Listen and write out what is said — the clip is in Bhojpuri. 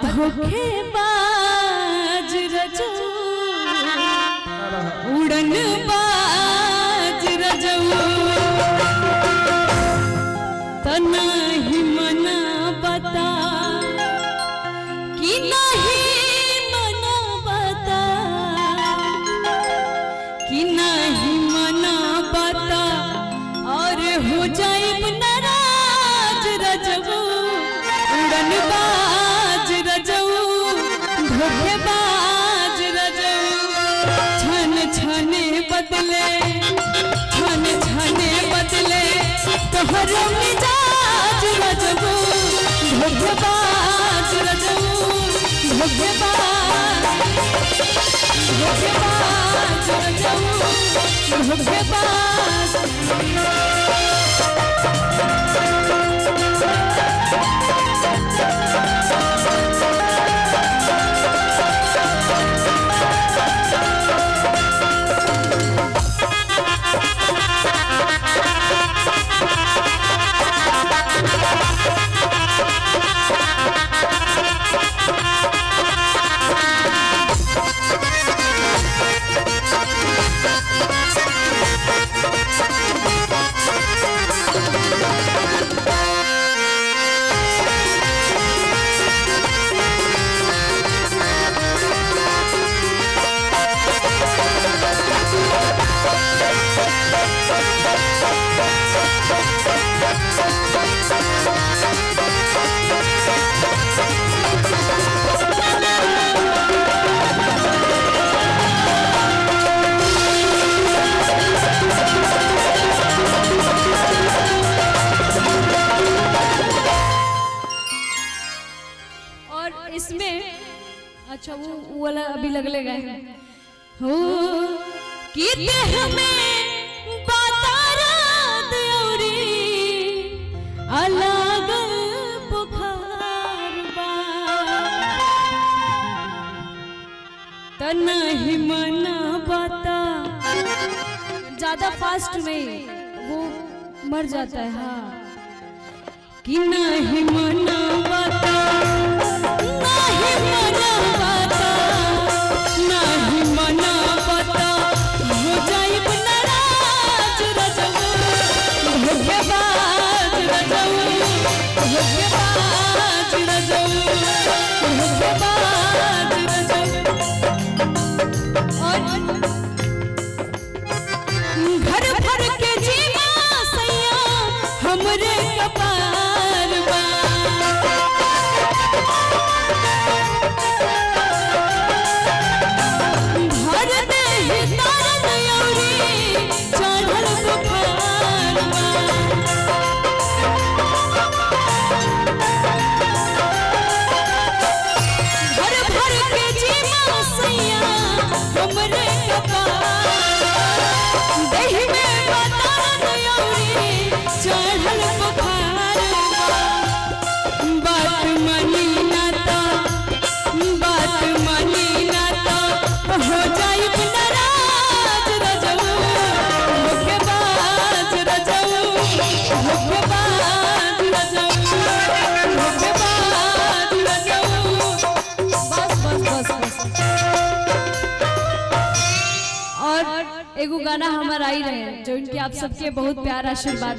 धोखेबाज रजऊ उड़न बाज रजऊ तना ही मना बता कि नहीं मना बता कि नहीं मना बता और हो जाए नाराज रजऊ उड़न बाज रजऊ धोखेबाज रजऊ छन छने बदले तोहरो मिजाज रजऊ धोखेबाज रजऊ धोखेबाज रजऊ धोखेबाज। इसमें अच्छा वो वाला अभी लगले गए हो कि देह में बातारात औरी अलग बुखार बा तना ही मना बता ज्यादा फास्ट में वो मर जाता है। हाँ कि नहीं मना बता घर भर के जीवा सैया हमरे कपार बा भर दे तारन औरी चढ़ल बुखार बा घर भर के जीवा सैया हमरे कपार एगो गाना हमारा आई रहे जो इनके आप सबके बहुत प्यार आशीर्वाद